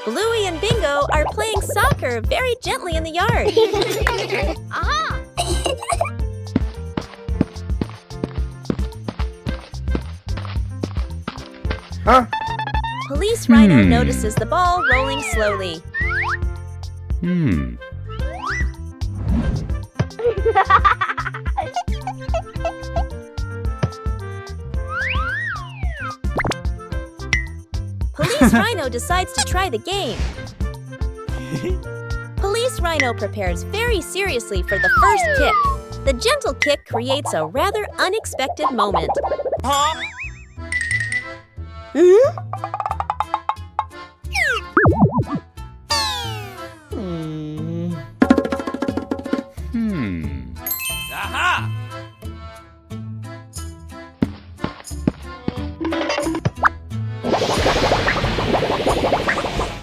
Bluey and Bingo are playing soccer very gently in the yard. Aha! Huh? Police Rhino notices the ball rolling slowly. Police Rhino decides to try the game. Police Rhino prepares very seriously for the first kick. The gentle kick creates a rather unexpected moment. Huh? Aha!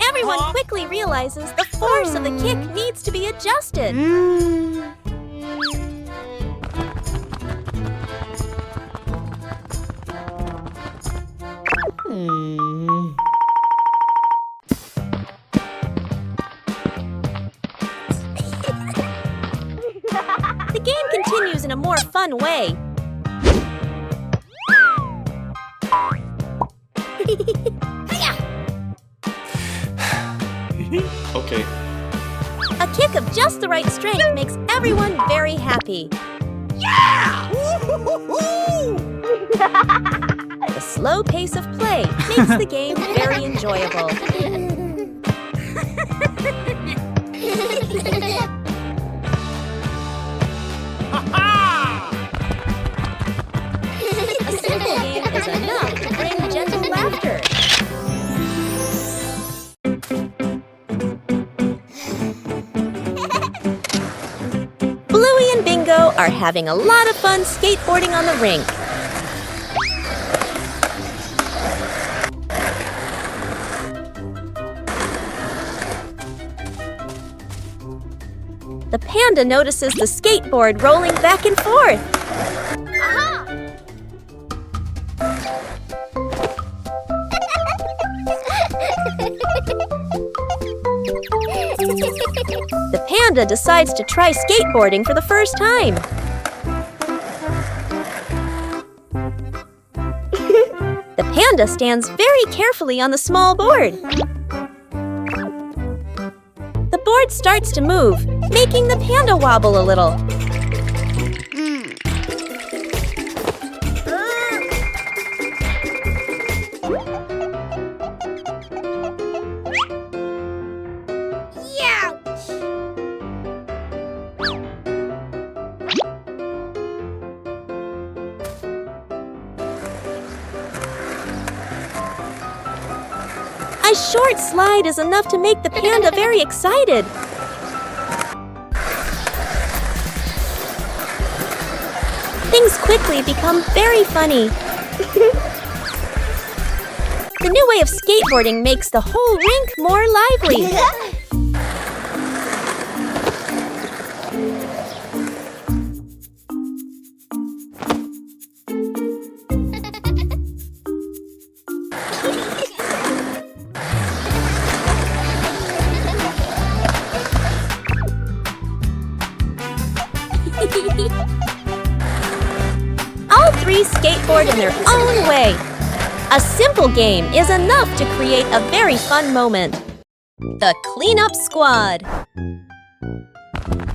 Everyone quickly realizes the force of the kick needs to be adjusted. The game continues in a more fun way. Okay. A kick of just the right strength makes everyone very happy. Yeah! The slow pace of play makes the game very enjoyable. A simple game is enough to bring gentle laughter. Bluey and Bingo are having a lot of fun skateboarding on the rink. The panda notices the skateboard rolling back and forth. Aha! The panda decides to try skateboarding for the first time. The panda stands very carefully on the small board. The board starts to move, making the panda wobble a little. A short slide is enough to make the panda very excited. Things quickly become very funny. The new way of skateboarding makes the whole rink more lively. All three skateboard in their own way. A simple game is enough to create a very fun moment. The Cleanup Squad.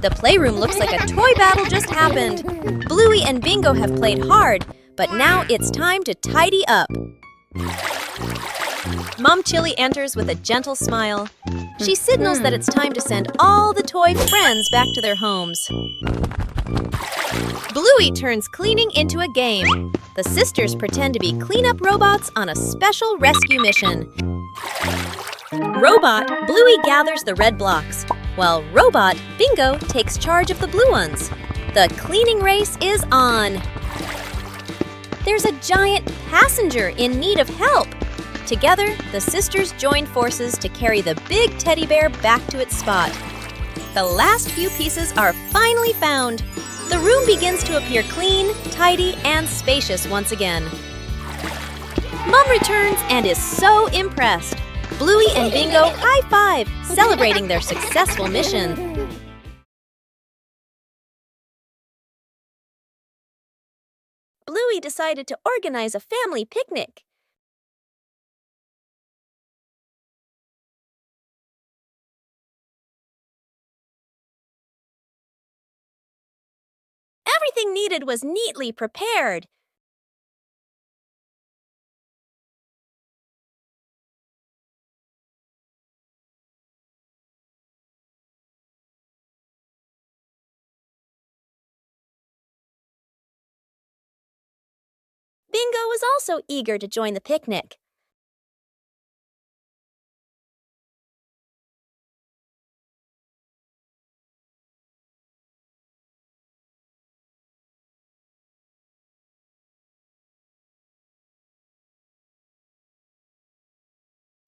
The playroom looks like a toy battle just happened. Bluey and Bingo have played hard, but now it's time to tidy up. Mom Chili enters with a gentle smile. She signals that it's time to send all the toy friends back to their homes. Bluey turns cleaning into a game. The sisters pretend to be cleanup robots on a special rescue mission. Robot, Bluey gathers the red blocks, while Robot, Bingo, takes charge of the blue ones. The cleaning race is on. There's a giant passenger in need of help. Together, the sisters join forces to carry the big teddy bear back to its spot. The last few pieces are finally found. The room begins to appear clean, tidy, and spacious once again. Mom returns and is so impressed. Bluey and Bingo high five, celebrating their successful mission. Bluey decided to organize a family picnic. Everything needed was neatly prepared. Bingo was also eager to join the picnic.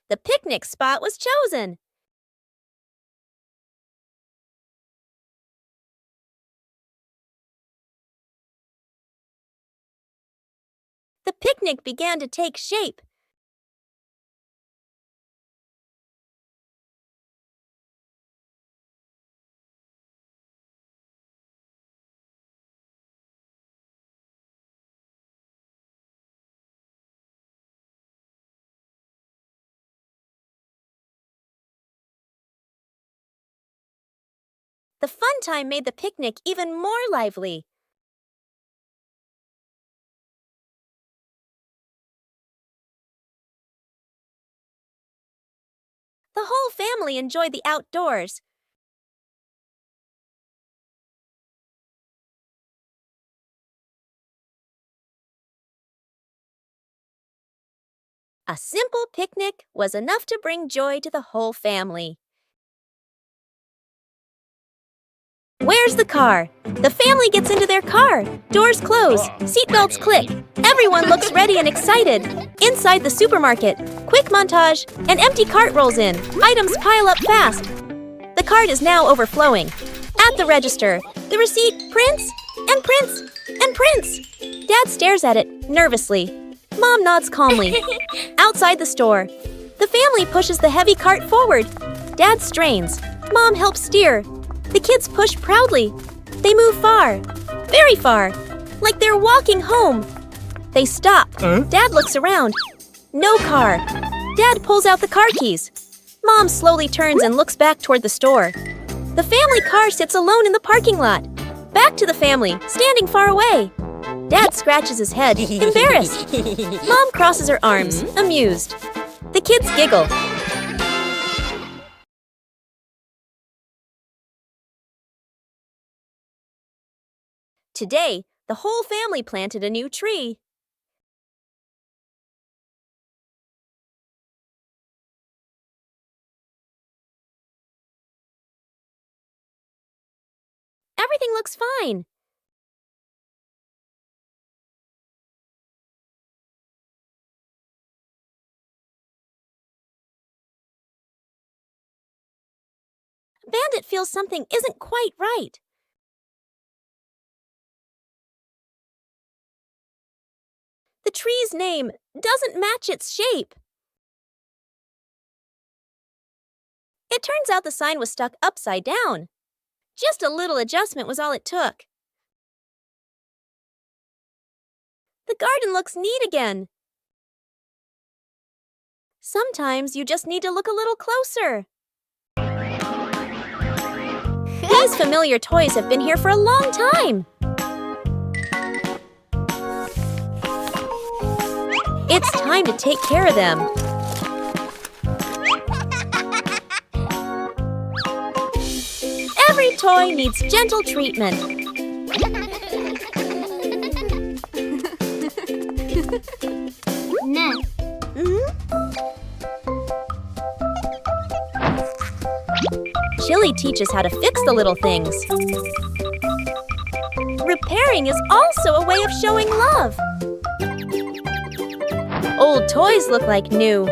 The picnic spot was chosen. The picnic began to take shape. The fun time made the picnic even more lively. The whole family enjoyed the outdoors. A simple picnic was enough to bring joy to the whole family. Where's the car? The family gets into their car. Doors close. Seatbelts click. Everyone looks ready and excited. Inside the supermarket, quick montage, an empty cart rolls in. Items pile up fast. The cart is now overflowing. At the register, the receipt prints and prints and prints. Dad stares at it nervously. Mom nods calmly. Outside the store, the family pushes the heavy cart forward. Dad strains. Mom helps steer. The kids push proudly. They move far, very far, like they're walking home. They stop. Dad looks around. No car. Dad pulls out the car keys. Mom slowly turns and looks back toward the store. The family car sits alone in the parking lot. Back to the family, standing far away. Dad scratches his head, embarrassed. Mom crosses her arms, amused. The kids giggle. Today, the whole family planted a new tree. Everything looks fine. Bandit feels something isn't quite right. The tree's name doesn't match its shape. It turns out the sign was stuck upside down. Just a little adjustment was all it took. The garden looks neat again. Sometimes you just need to look a little closer. These familiar toys have been here for a long time. It's time to take care of them. Every toy needs gentle treatment. Next. Chili teaches how to fix the little things. Repairing is also a way of showing love. Old toys look like new.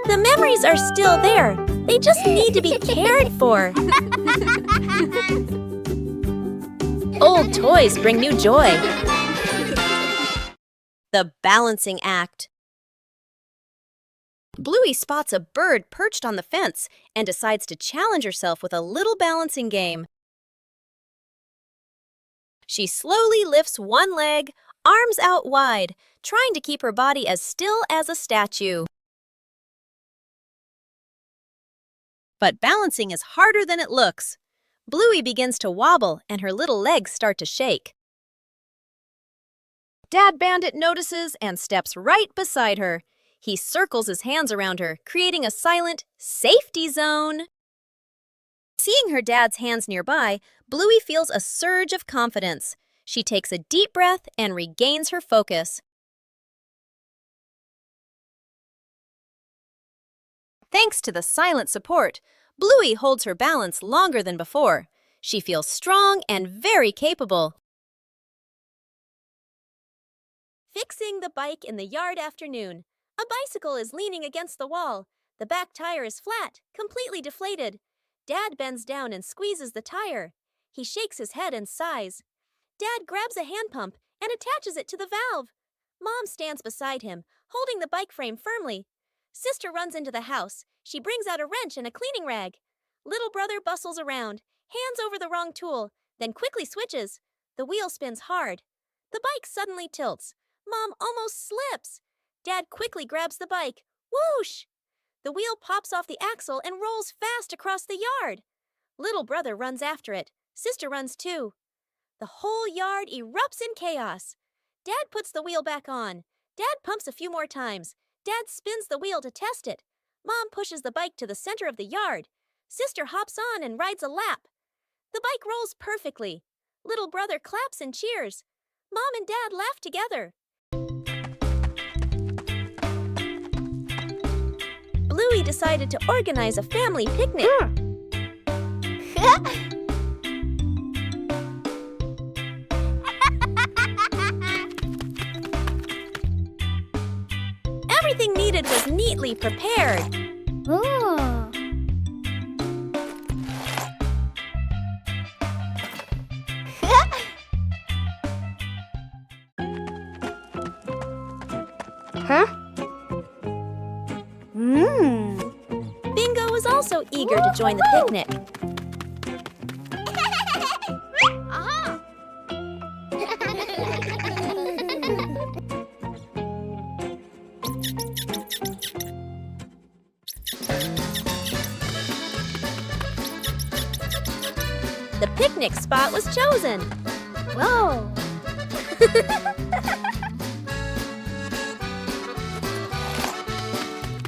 The memories are still there. They just need to be cared for. Old toys bring new joy. The balancing act. Bluey spots a bird perched on the fence and decides to challenge herself with a little balancing game. She slowly lifts one leg, arms out wide, trying to keep her body as still as a statue. But balancing is harder than it looks. Bluey begins to wobble and her little legs start to shake. Dad Bandit notices and steps right beside her. He circles his hands around her, creating a silent safety zone. Seeing her dad's hands nearby, Bluey feels a surge of confidence. She takes a deep breath and regains her focus. Thanks to the silent support, Bluey holds her balance longer than before. She feels strong and very capable. Fixing the bike in the yard afternoon. A bicycle is leaning against the wall. The back tire is flat, completely deflated. Dad bends down and squeezes the tire. He shakes his head and sighs. Dad grabs a hand pump and attaches it to the valve. Mom stands beside him, holding the bike frame firmly. Sister runs into the house. She brings out a wrench and a cleaning rag. Little brother bustles around, hands over the wrong tool, then quickly switches. The wheel spins hard. The bike suddenly tilts. Mom almost slips. Dad quickly grabs the bike. Whoosh! The wheel pops off the axle and rolls fast across the yard. Little brother runs after it. Sister runs too. The whole yard erupts in chaos. Dad puts the wheel back on. Dad pumps a few more times. Dad spins the wheel to test it. Mom pushes the bike to the center of the yard. Sister hops on and rides a lap. The bike rolls perfectly. Little brother claps and cheers. Mom and Dad laugh together. Bluey decided to organize a family picnic. Everything needed was neatly prepared. Oh. Huh? Bingo was also eager to join the picnic. Aha! The picnic spot was chosen. Whoa!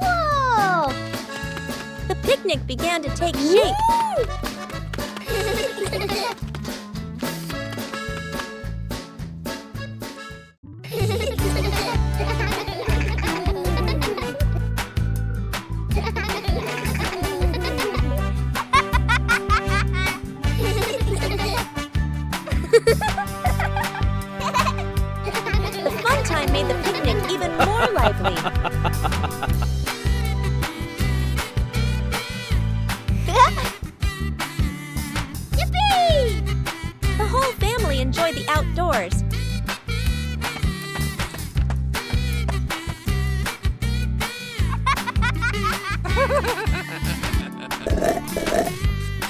Whoa! The picnic began to take shape. The fun time made the picnic even more lively. Yippee! The whole family enjoyed the outdoors.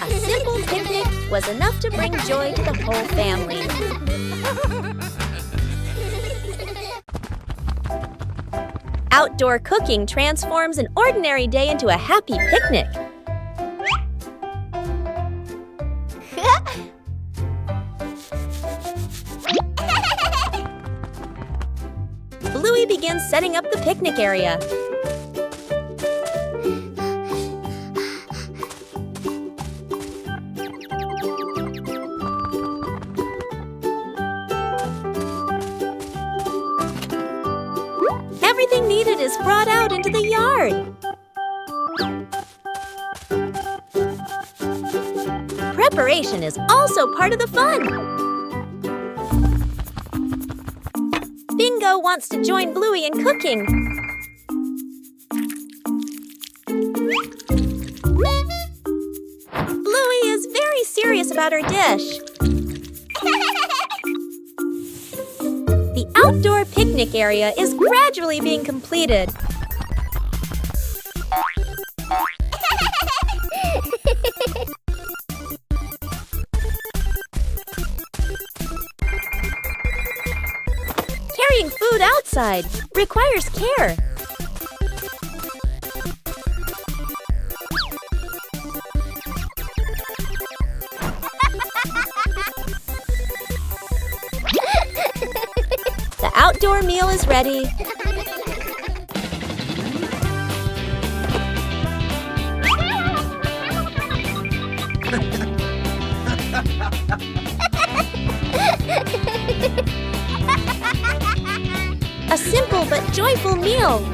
A simple picnic was enough to bring joy to the whole family. Outdoor cooking transforms an ordinary day into a happy picnic. Bluey begins setting up the picnic area. Everything needed is brought out into the yard. Preparation is also part of the fun. Bingo wants to join Bluey in cooking. Bluey is very serious about her dish. outdoor picnic area is gradually being completed. Carrying food outside requires care. The outdoor meal is ready. A simple but joyful meal.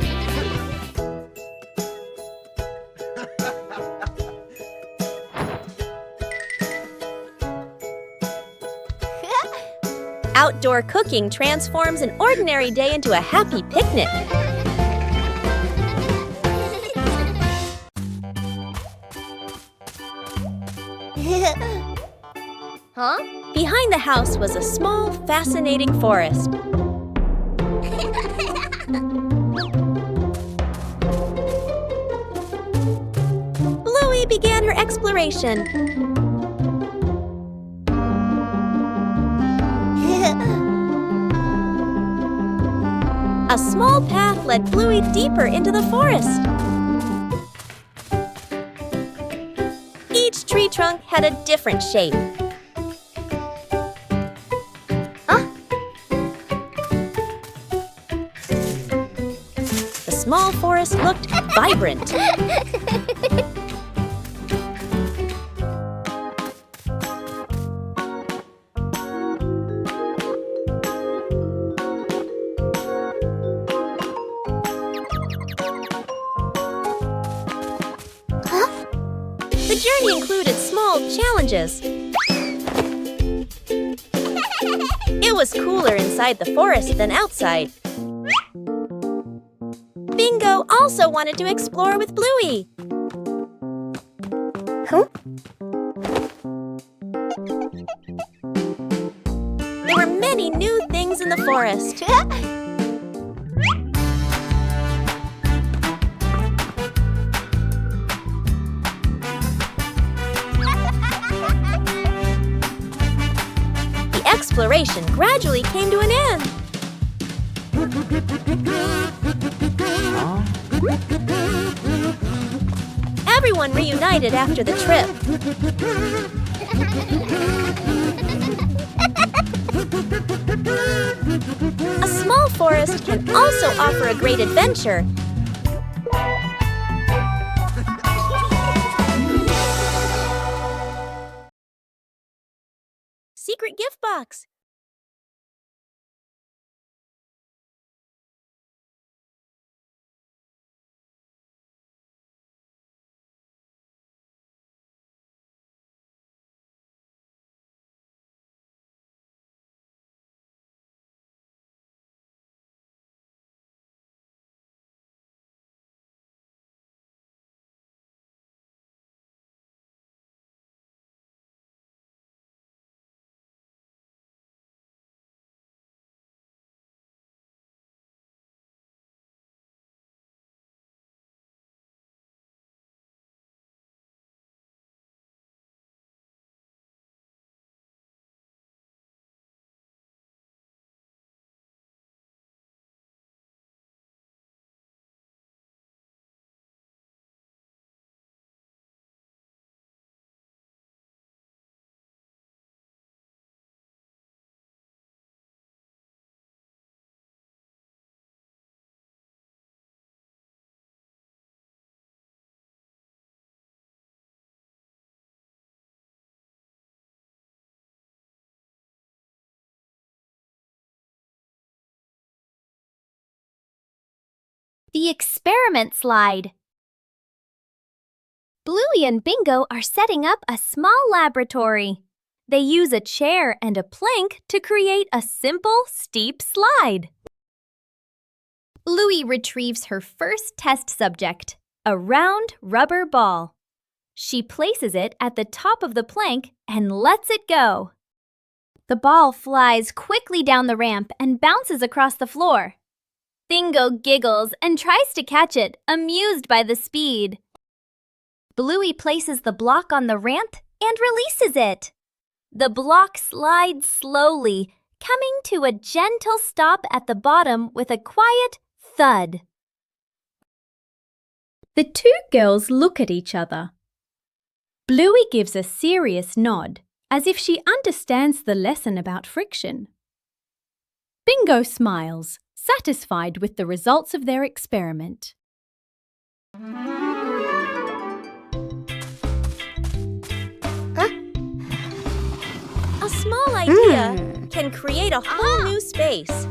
Outdoor cooking transforms an ordinary day into a happy picnic. Huh? Behind the house was a small, fascinating forest. Bluey began her exploration. A small path led Bluey deeper into the forest. Each tree trunk had a different shape. The small forest looked vibrant. The journey included small challenges. It was cooler inside the forest than outside. Bingo also wanted to explore with Bluey. There were many new things in the forest. The exploration gradually came to an end. Everyone reunited after the trip. A small forest can also offer a great adventure. Secret gift box. The experiment slide. Bluey and Bingo are setting up a small laboratory. They use a chair and a plank to create a simple, steep slide. Bluey retrieves her first test subject, a round rubber ball. She places it at the top of the plank and lets it go. The ball flies quickly down the ramp and bounces across the floor. Bingo giggles and tries to catch it, amused by the speed. Bluey places the block on the ramp and releases it. The block slides slowly, coming to a gentle stop at the bottom with a quiet thud. The two girls look at each other. Bluey gives a serious nod, as if she understands the lesson about friction. Bingo smiles, satisfied with the results of their experiment. A small idea can create a whole new space.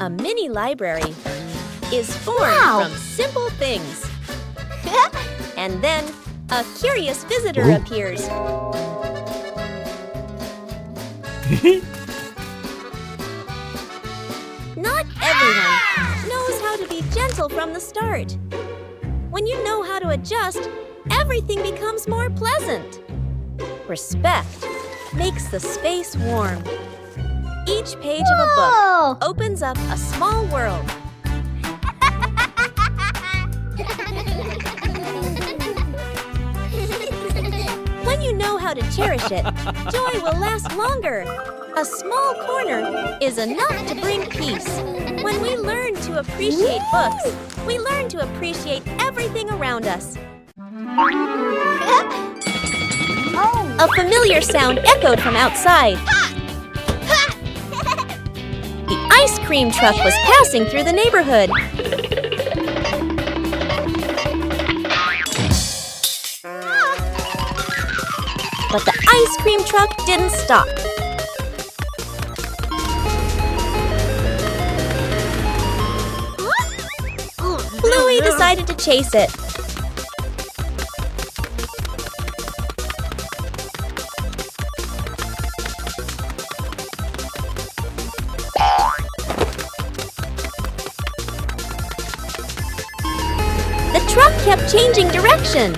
A mini library is formed from simple things. And then a curious visitor appears. Not everyone knows how to be gentle from the start. When you know how to adjust, everything becomes more pleasant. Respect makes the space warm. Each page of a book opens up a small world. When you know how to cherish it, joy will last longer. A small corner is enough to bring peace. When we learn to appreciate books, we learn to appreciate everything around us. A familiar sound echoed from outside. The ice cream truck was passing through the neighborhood. But the ice cream truck didn't stop. Bluey decided to chase it. The truck kept changing direction.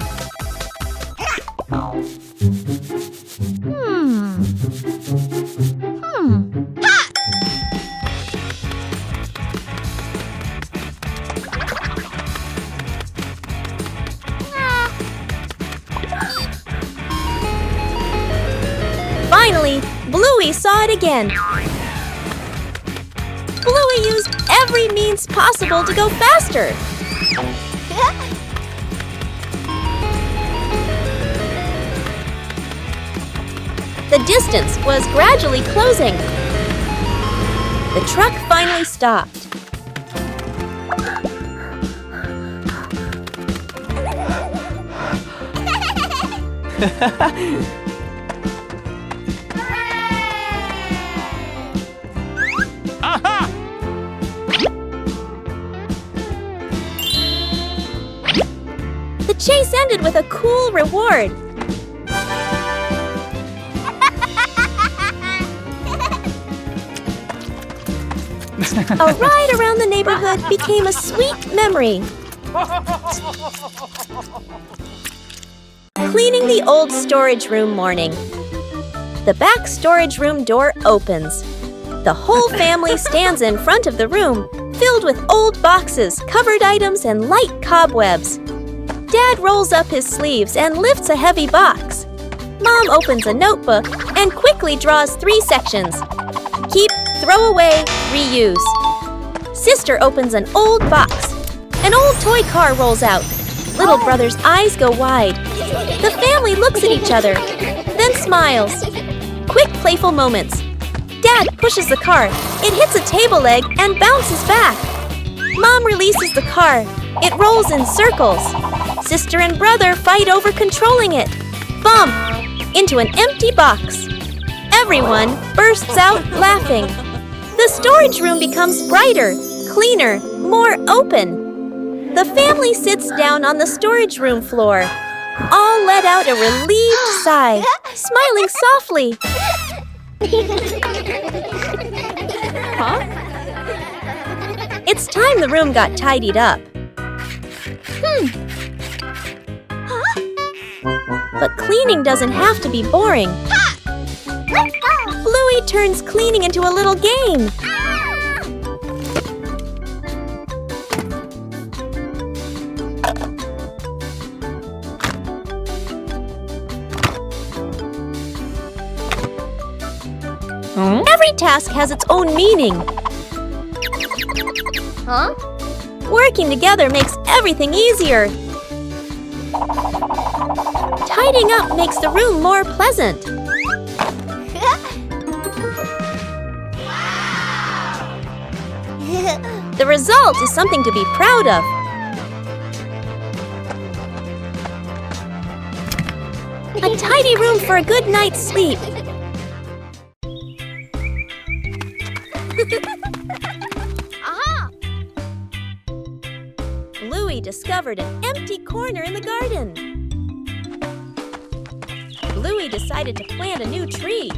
Finally, Bluey saw it again. Bluey used every means possible to go faster. The distance was gradually closing. The truck finally stopped. Aha! The chase ended with a cool reward. A ride around the neighborhood became a sweet memory. Cleaning the old storage room morning. The back storage room door opens. The whole family stands in front of the room, filled with old boxes, covered items, and light cobwebs. Dad rolls up his sleeves and lifts a heavy box. Mom opens a notebook and quickly draws 3 sections. Keep, throw away, reuse. Sister opens an old box. An old toy car rolls out. Little brother's eyes go wide. The family looks at each other, then smiles. Quick, playful moments. Dad pushes the car. It hits a table leg and bounces back. Mom releases the car. It rolls in circles. Sister and brother fight over controlling it. Bump! Into an empty box. Everyone bursts out laughing. The storage room becomes brighter, cleaner, more open. The family sits down on the storage room floor. All let out a relieved sigh, smiling softly. It's time the room got tidied up. But cleaning doesn't have to be boring. turns cleaning into a little game. Every task has its own meaning. Huh? Working together makes everything easier. Tidying up makes the room more pleasant. The result is something to be proud of. A tidy room for a good night's sleep. Bluey discovered an empty corner in the garden. Bluey decided to plant a new tree.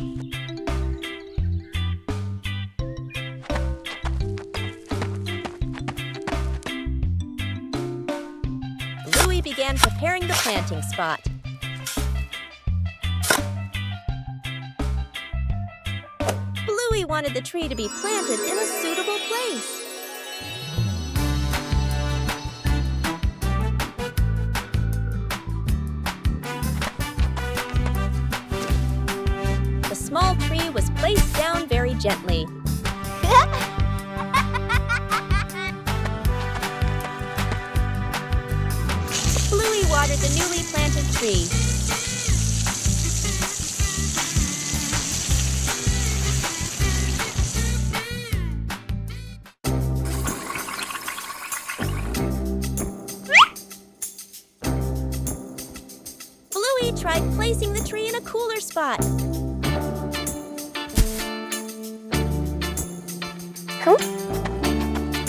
Bluey began preparing the planting spot. Bluey wanted the tree to be planted in a suitable place. The small tree was placed down very gently. Bluey watered the newly planted tree. Bluey tried placing the tree in a cooler spot.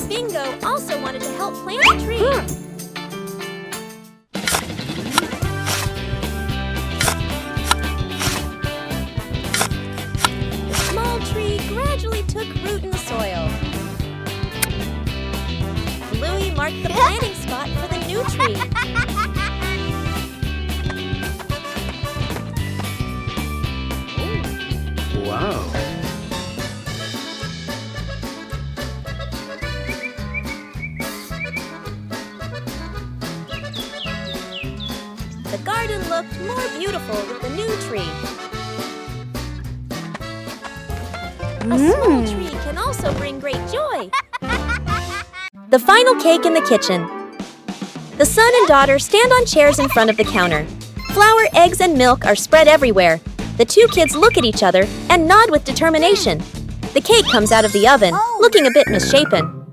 Bingo also wanted to help plant the tree. The small tree gradually took root in the soil. Bluey marked the planting spot for the new tree. Wow. The garden looked more beautiful with the new tree. A small tree can also bring great joy. The final cake in the kitchen. The son and daughter stand on chairs in front of the counter. Flour, eggs, and milk are spread everywhere. The two kids look at each other and nod with determination. The cake comes out of the oven, looking a bit misshapen.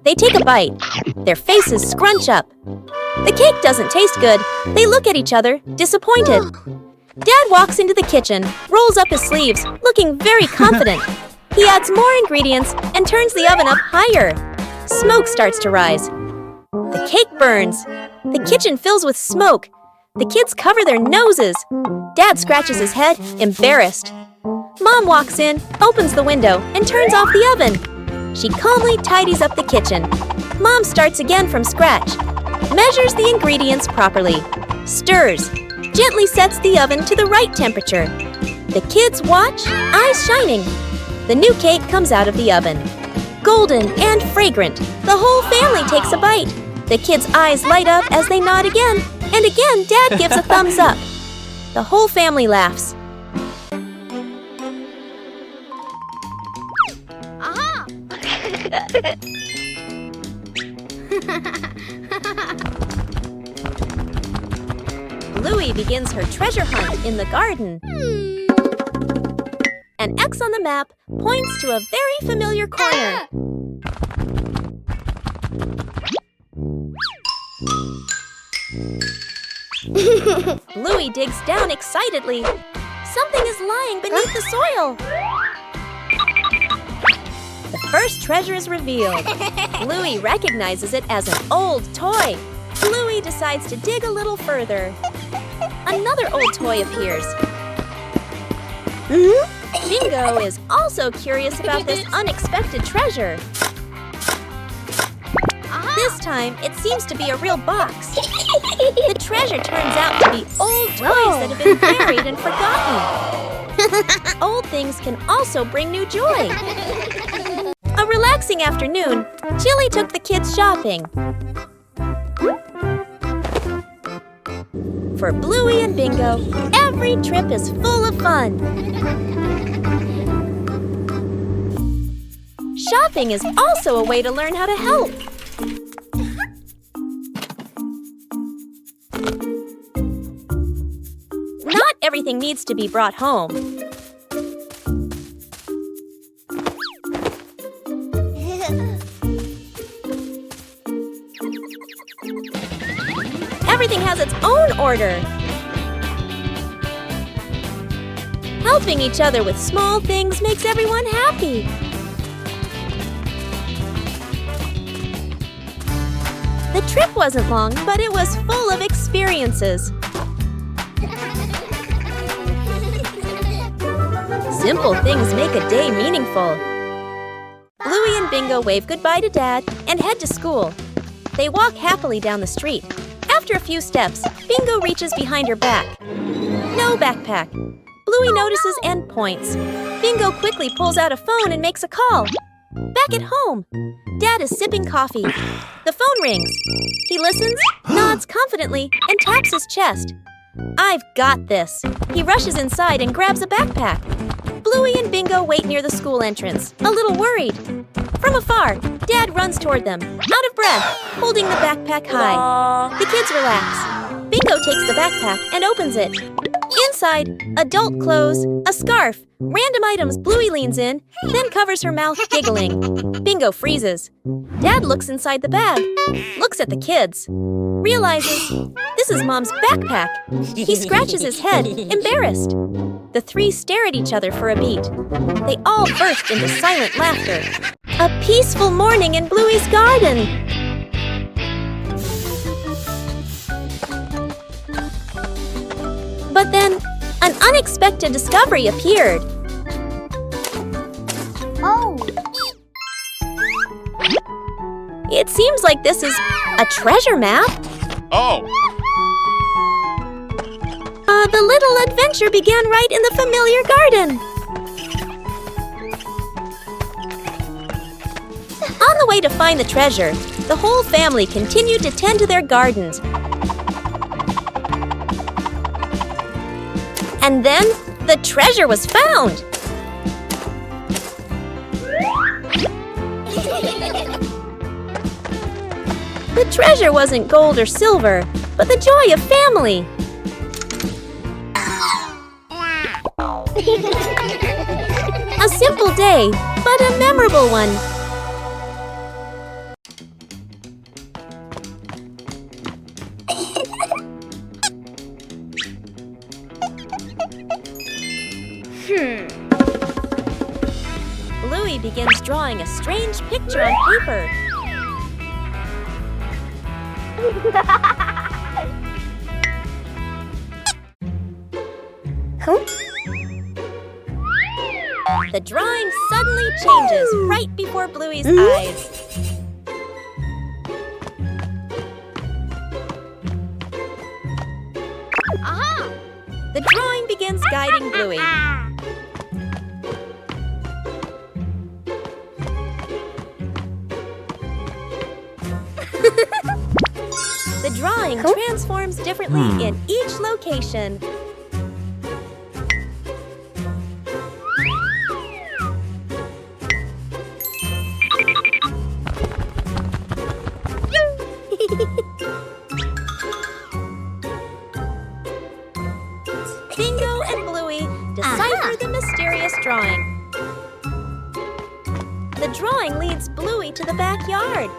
They take a bite. Their faces scrunch up. The cake doesn't taste good. They look at each other, disappointed. Dad walks into the kitchen, rolls up his sleeves, looking very confident. He adds more ingredients and turns the oven up higher. Smoke starts to rise. The cake burns. The kitchen fills with smoke. The kids cover their noses. Dad scratches his head, embarrassed. Mom walks in, opens the window, and turns off the oven. She calmly tidies up the kitchen. Mom starts again from scratch. Measures the ingredients properly. Stirs. Gently sets the oven to the right temperature. The kids watch, eyes shining. The new cake comes out of the oven. Golden and fragrant. The whole family takes a bite. The kids' eyes light up as they nod again. And again, Dad gives a thumbs up. The whole family laughs. Aha! Bluey begins her treasure hunt in the garden. An X on the map points to a very familiar corner. Bluey digs down excitedly. Something is lying beneath the soil. The first treasure is revealed. Bluey recognizes it as an old toy. Bluey decides to dig a little further. Another old toy appears. Bingo is also curious about this unexpected treasure. This time, it seems to be a real box. The treasure turns out to be old toys that have been buried and forgotten. Old things can also bring new joy. A relaxing afternoon, Chili took the kids shopping. For Bluey and Bingo, every trip is full of fun. Shopping is also a way to learn how to help. Not everything needs to be brought home. Everything has its own order. Helping each other with small things makes everyone happy. The trip wasn't long, but it was full of experiences. Simple things make a day meaningful. Bluey and Bingo wave goodbye to Dad and head to school. They walk happily down the street. After a few steps, Bingo reaches behind her back. No backpack. Bluey notices and points. Bingo quickly pulls out a phone and makes a call. Back at home, Dad is sipping coffee. The phone rings. He listens, nods confidently, and taps his chest. "I've got this." He rushes inside and grabs a backpack. Bluey and Bingo wait near the school entrance, a little worried. From afar, Dad runs toward them, out of breath, holding the backpack high. The kids relax. Bingo takes the backpack and opens it. Inside, adult clothes, a scarf, random items. Bluey leans in, then covers her mouth, giggling. Bingo freezes. Dad looks inside the bag, looks at the kids, realizes this is Mom's backpack. He scratches his head, embarrassed. The three stare at each other for a beat. They all burst into silent laughter. A peaceful morning in Bluey's garden. But then, an unexpected discovery appeared. Oh! It seems like this is a treasure map. Oh! The little adventure began right in the familiar garden. On the way to find the treasure, the whole family continued to tend to their gardens. And then, the treasure was found! The treasure wasn't gold or silver, but the joy of family. A simple day, but a memorable one. Bluey begins drawing a strange picture on paper. The drawing suddenly changes right before Bluey's eyes. Aha! The drawing begins guiding Bluey. The drawing transforms differently in each location. Bingo and Bluey decipher the mysterious drawing. The drawing leads Bluey to the backyard.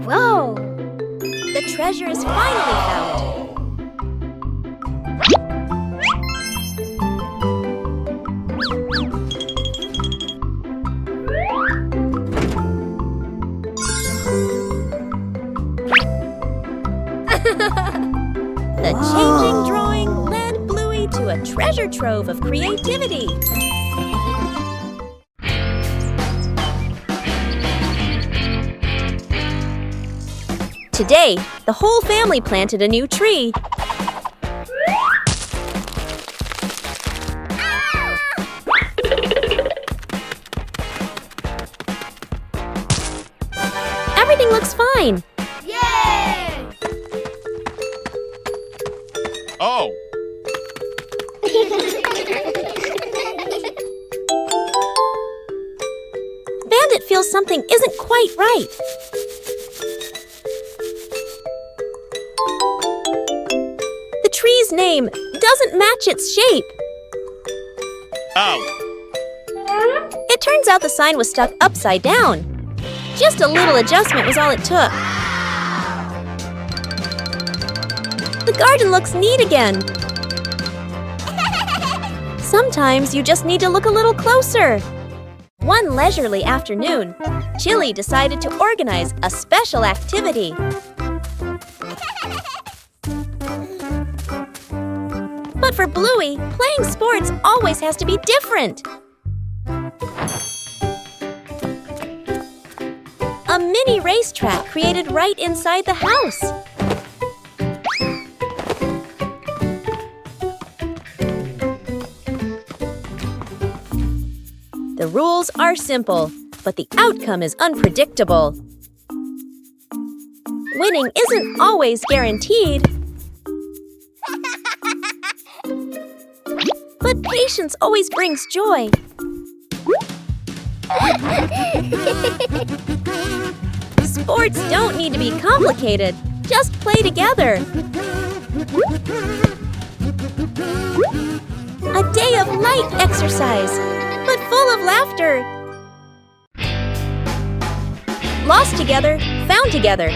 Whoa! The treasure is finally found. into a treasure trove of creativity. Today, the whole family planted a new tree. Everything looks fine. Yay! Oh. Bandit feels something isn't quite right. The tree's name doesn't match its shape. Oh. It turns out the sign was stuck upside down. Just a little adjustment was all it took. The garden looks neat again. Sometimes you just need to look a little closer. One leisurely afternoon, Chili decided to organize a special activity. But for Bluey, playing sports always has to be different. A mini racetrack created right inside the house. The rules are simple, but the outcome is unpredictable. Winning isn't always guaranteed. But patience always brings joy. Sports don't need to be complicated. Just play together. A day of light exercise, but full of laughter. Lost together, found together.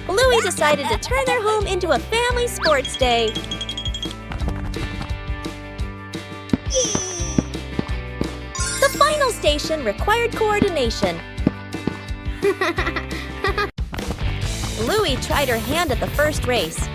Bluey decided to turn their home into a family sports day. The final station required coordination. Bluey tried her hand at the first race.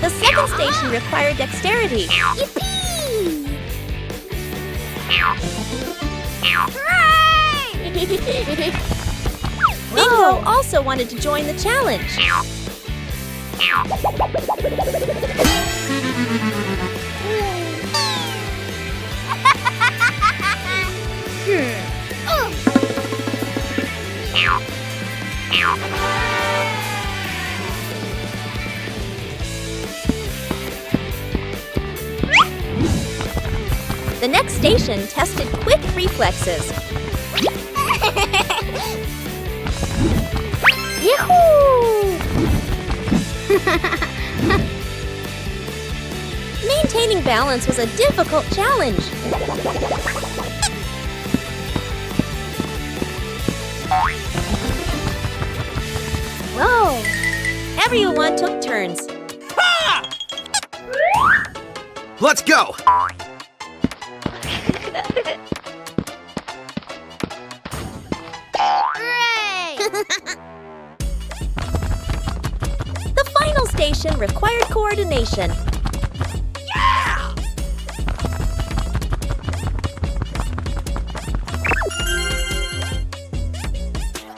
The second station required dexterity. Bingo also wanted to join the challenge. The next station tested quick reflexes. Yahoo! Maintaining balance was a difficult challenge. Whoa! Everyone took turns. Let's go! Hooray! The final station required coordination.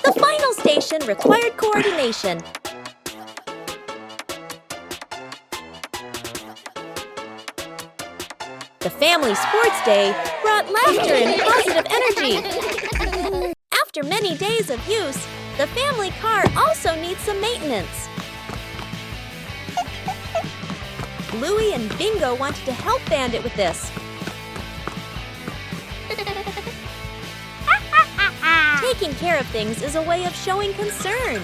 The final station required coordination. The family sports day brought laughter and positive energy. After many days of use, the family car also needs some maintenance. Bluey and Bingo wanted to help Bandit with this. Taking care of things is a way of showing concern.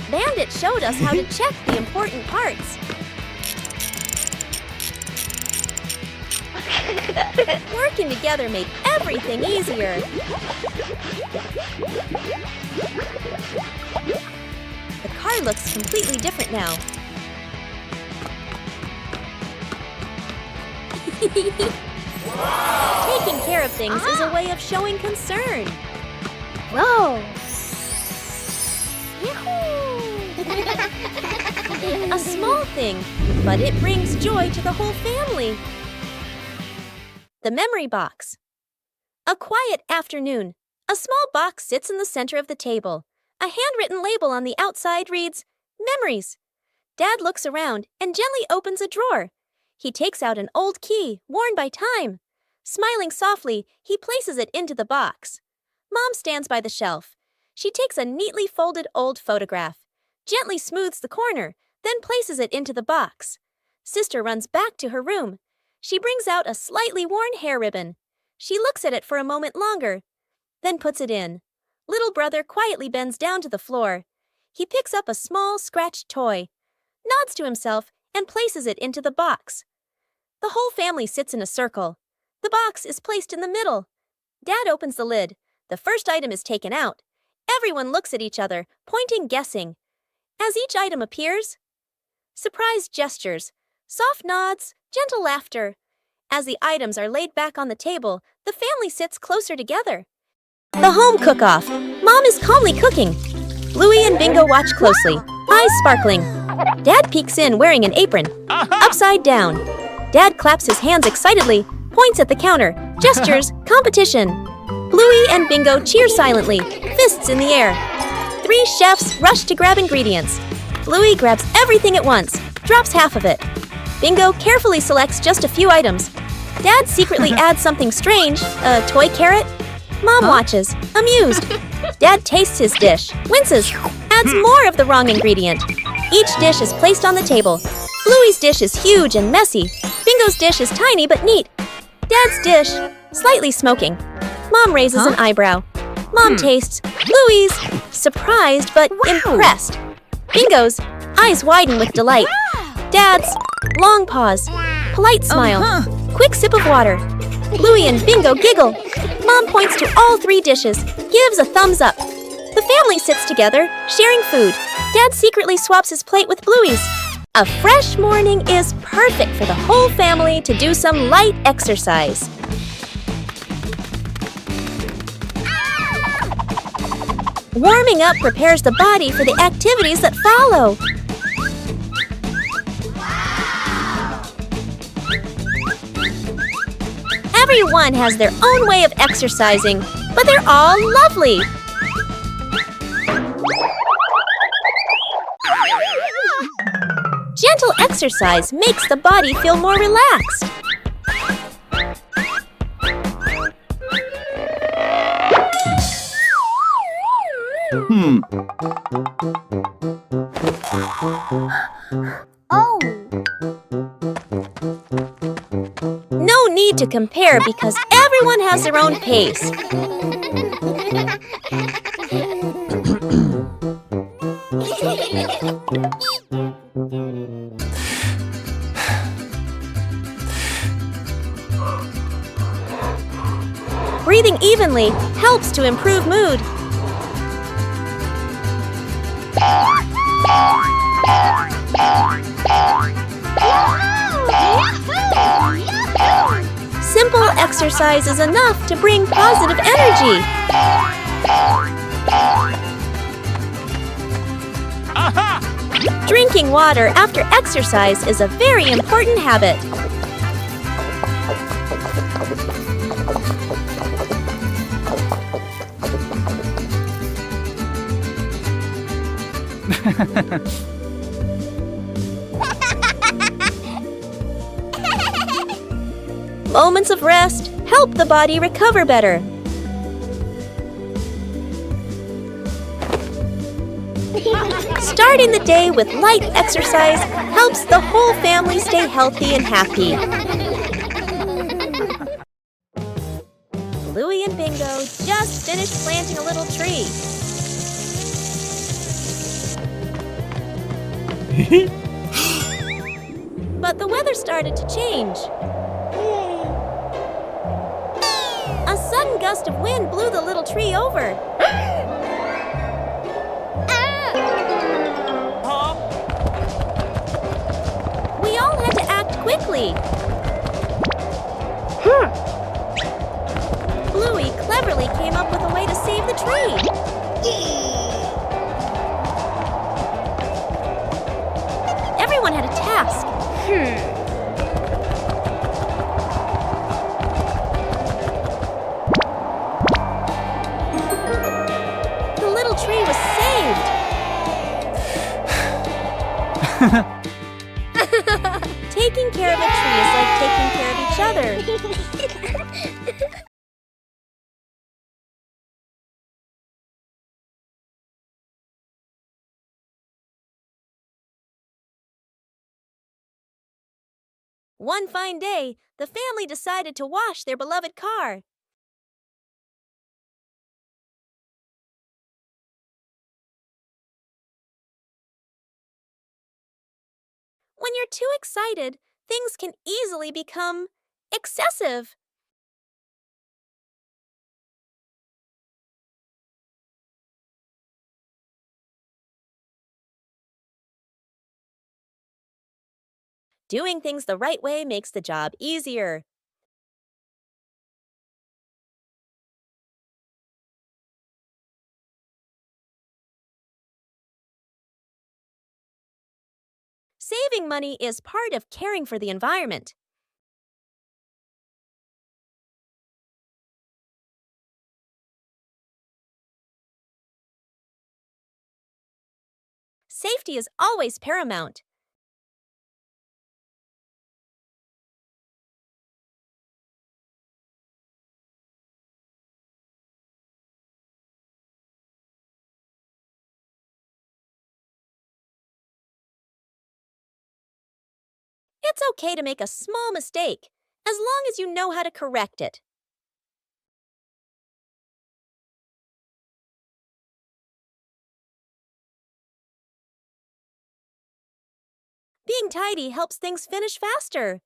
Bandit showed us how to check the important parts. Working together made everything easier. The car looks completely different now. Taking care of things is a way of showing concern. Whoa! A small thing, but it brings joy to the whole family. The memory box. A quiet afternoon. A small box sits in the center of the table. A handwritten label on the outside reads, Memories. Dad looks around and gently opens a drawer. He takes out an old key, worn by time. Smiling softly, he places it into the box. Mom stands by the shelf. She takes a neatly folded old photograph, gently smooths the corner, then places it into the box. Sister runs back to her room. She brings out a slightly worn hair ribbon. She looks at it for a moment longer, then puts it in. Little brother quietly bends down to the floor. He picks up a small, scratched toy, nods to himself, and places it into the box. The whole family sits in a circle. The box is placed in the middle. Dad opens the lid. The first item is taken out. Everyone looks at each other, pointing, guessing. As each item appears, surprised gestures, soft nods, gentle laughter. As the items are laid back on the table, the family sits closer together. The home cook-off. Mom is calmly cooking. Bluey and Bingo watch closely, eyes sparkling. Dad peeks in wearing an apron, upside down. Dad claps his hands excitedly, points at the counter, gestures, competition. Bluey and Bingo cheer silently, fists in the air. 3 chefs rush to grab ingredients. Bluey grabs everything at once, drops half of it. Bingo carefully selects just a few items. Dad secretly adds something strange, a toy carrot. Mom watches, amused. Dad tastes his dish, winces, adds more of the wrong ingredient. Each dish is placed on the table. Bluey's dish is huge and messy. Bingo's dish is tiny but neat. Dad's dish, slightly smoking. Mom raises an eyebrow. Mom tastes. Bluey's, surprised but impressed. Bingo's, eyes widen with delight. Dad's, long pause. Polite smile. Quick sip of water. Bluey and Bingo giggle. Mom points to all 3 dishes, gives a thumbs up. The family sits together, sharing food. Dad secretly swaps his plate with Bluey's. A fresh morning is perfect for the whole family to do some light exercise. Warming up prepares the body for the activities that follow. Everyone has their own way of exercising, but they're all lovely. Gentle exercise makes the body feel more relaxed. Oh! No need need to compare because everyone has their own pace. Breathing evenly helps to improve mood. Simple exercise is enough to bring positive energy. Aha! Drinking water after exercise is a very important habit. Moments of rest help the body recover better. Starting the day with light exercise helps the whole family stay healthy and happy. Bluey and Bingo just finished planting a little tree. But the weather started to change. A sudden gust of wind blew the little tree over. We all had to act quickly. Bluey cleverly came up with a way to save the tree. Everyone had a task. The little tree was saved. Taking care of a tree is like taking care of each other. One fine day, the family decided to wash their beloved car. When you're too excited, things can easily become excessive. Doing things the right way makes the job easier. Saving money is part of caring for the environment. Safety is always paramount. It's okay to make a small mistake, as long as you know how to correct it. Being tidy helps things finish faster.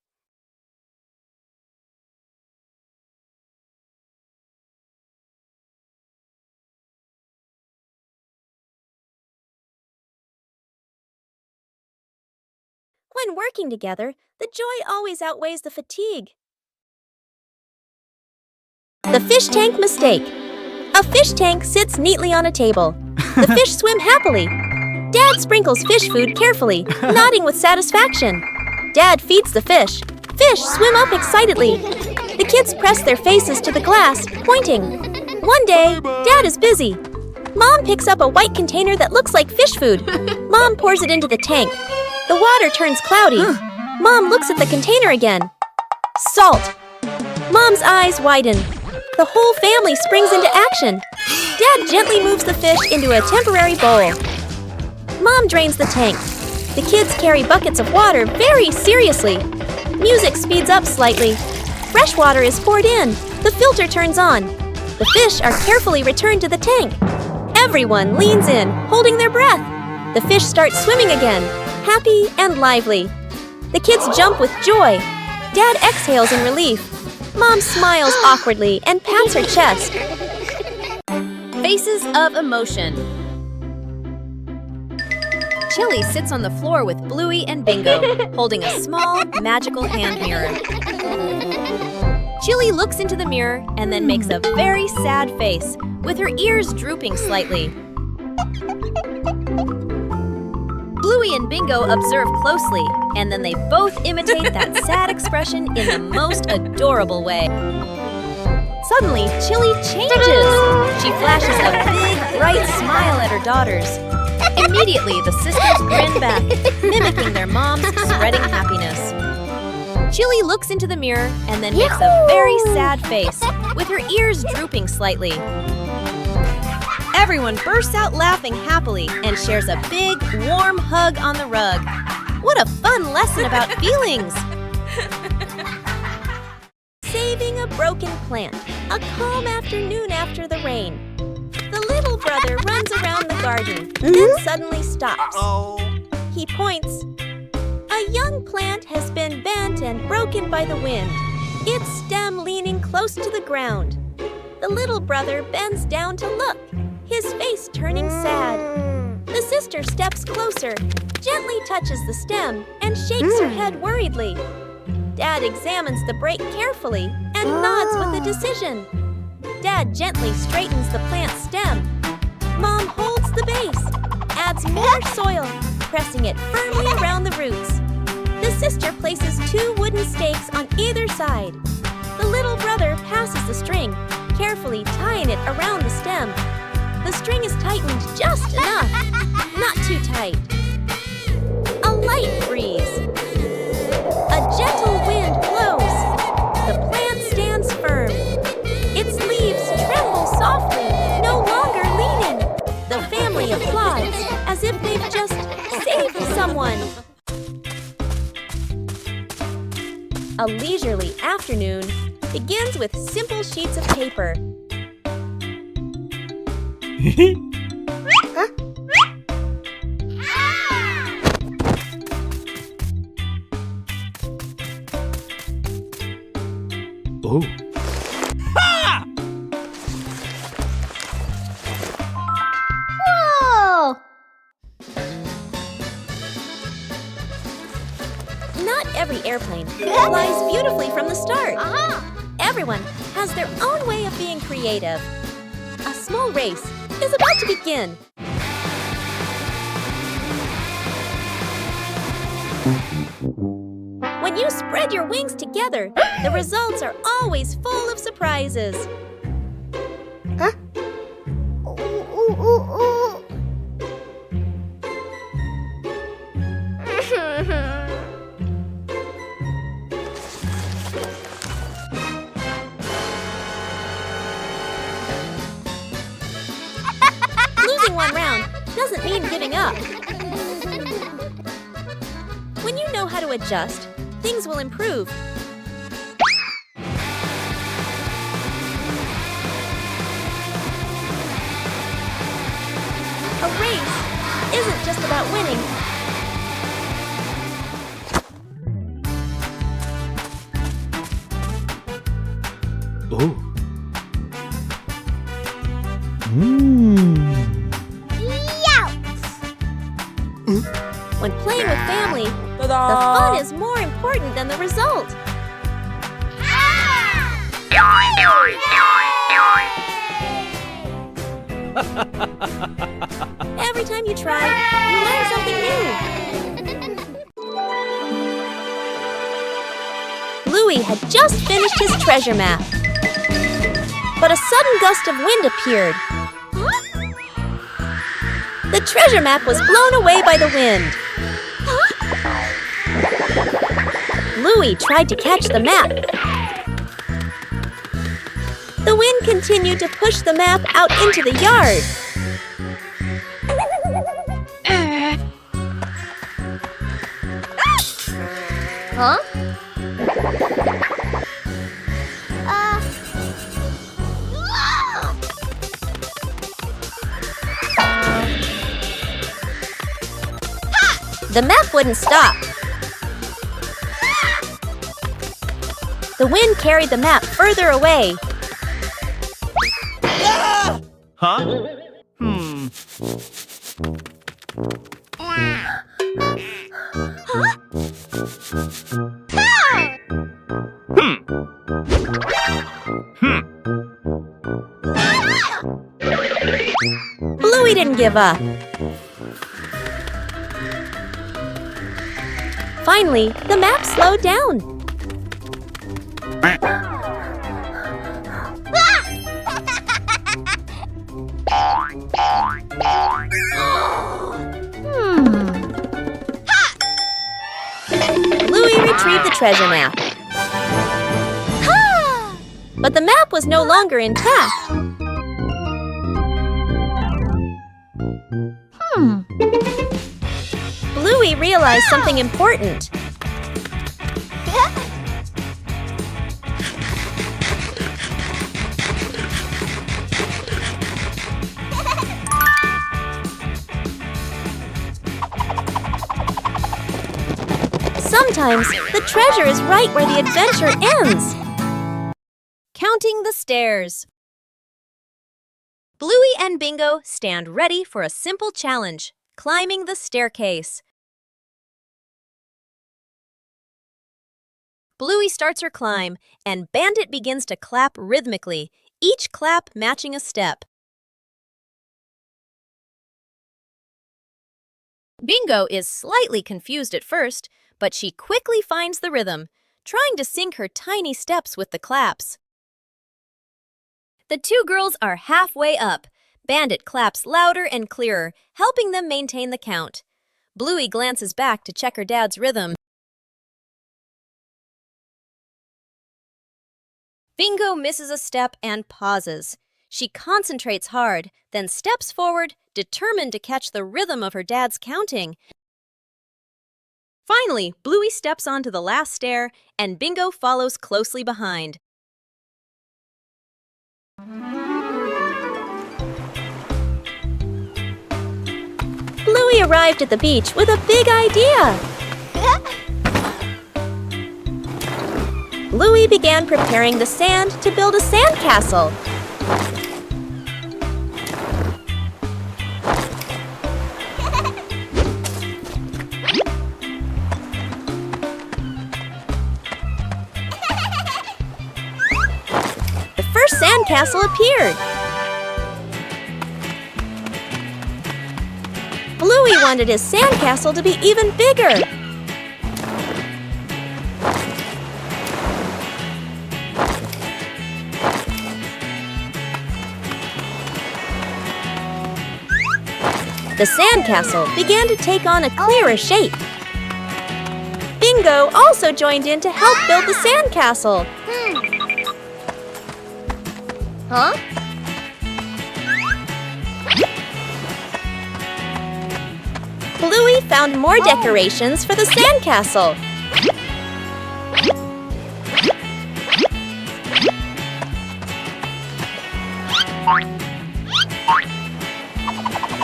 When working together, the joy always outweighs the fatigue. The fish tank mistake. A fish tank sits neatly on a table. The fish swim happily. Dad sprinkles fish food carefully, nodding with satisfaction. Dad feeds the fish. Fish swim up excitedly. The kids press their faces to the glass, pointing. One day, Dad is busy. Mom picks up a white container that looks like fish food. Mom pours it into the tank. The water turns cloudy. Mom looks at the container again. Salt. Mom's eyes widen. The whole family springs into action. Dad gently moves the fish into a temporary bowl. Mom drains the tank. The kids carry buckets of water very seriously. Music speeds up slightly. fresh water is poured in, the filter turns on. The fish are carefully returned to the tank. Everyone leans in, holding their breath. The fish start swimming again, happy and lively. The kids jump with joy. Dad exhales in relief. Mom smiles awkwardly and pats her chest. Faces of emotion. Chili sits on the floor with Bluey and Bingo, holding a small, magical hand mirror. Chili looks into the mirror and then makes a very sad face, with her ears drooping slightly. Bluey and Bingo observe closely, and then they both imitate that sad expression in the most adorable way. Suddenly, Chili changes. She flashes a big, bright smile at her daughters. Immediately, the sisters grin back, mimicking their mom's spreading happiness. Chili looks into the mirror and then makes a very sad face, with her ears drooping slightly. Everyone bursts out laughing happily and shares a big, warm hug on the rug. What a fun lesson about feelings! Saving a broken plant, a calm afternoon after the rain. The little brother runs around the garden, then suddenly stops. He points. A young plant has been bent and broken by the wind, its stem leaning close to the ground. The little brother bends down to look, his face turning sad. The sister steps closer, gently touches the stem, and shakes her head worriedly. Dad examines the break carefully and nods with a decision. Dad gently straightens the plant's stem. Mom holds the base, adds more soil, pressing it firmly around the roots. The sister places 2 wooden stakes on either side. The little brother passes the string, carefully tying it around the stem. The string is tightened just enough, not too tight. A light breeze. A gentle wind blows. The plant stands firm. Its leaves tremble softly, no longer leaning. The family applauds as if they've just saved someone. A leisurely afternoon begins with simple sheets of paper. Oh. Whoa! Not every airplane flies beautifully from the start. Everyone has their own way of being creative. A small race is about to begin. When you spread your wings together, the results are always full of surprises. Losing one round doesn't mean giving up. When you know how to adjust, things will improve. A race isn't just about winning. Oh. When playing with family, the fun is more important than the result. Every time you try, you learn something new. Bluey had just finished his treasure map. But a sudden gust of wind appeared. The treasure map was blown away by the wind. Bluey tried to catch the map. The wind continued to push the map out into the yard. The map wouldn't stop. The wind carried the map further away. Huh? Bluey didn't give up. Finally, the map slowed down. Bluey retrieved the treasure map. But the map was no longer intact. Bluey realized something important. Sometimes the treasure is right where the adventure ends. Counting the stairs. Bluey and Bingo stand ready for a simple challenge, climbing the staircase. Bluey starts her climb, and Bandit begins to clap rhythmically, each clap matching a step. Bingo is slightly confused at first, but she quickly finds the rhythm, trying to sync her tiny steps with the claps. The two girls are halfway up. Bandit claps louder and clearer, helping them maintain the count. Bluey glances back to check her dad's rhythm. Bingo misses a step and pauses. She concentrates hard, then steps forward, determined to catch the rhythm of her dad's counting. Finally, Bluey steps onto the last stair, and Bingo follows closely behind. Bluey arrived at the beach with a big idea. Bluey began preparing the sand to build a sandcastle. The first sandcastle appeared. Bluey wanted his sandcastle to be even bigger. The sandcastle began to take on a clearer shape. Bingo also joined in to help build the sandcastle. Huh? Bluey found more decorations for the sandcastle.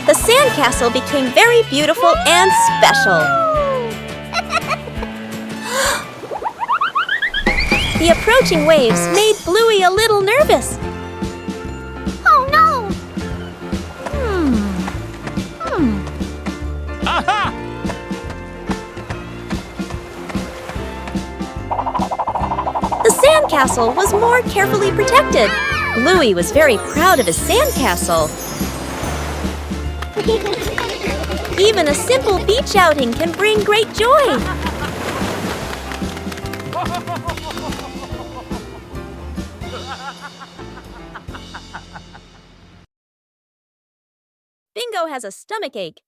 The sandcastle became very beautiful and special. The approaching waves made Bluey a little nervous. Oh no! Aha! The sandcastle was more carefully protected. Bluey was very proud of his sandcastle. Even a simple beach outing can bring great joy. Bingo has a stomachache,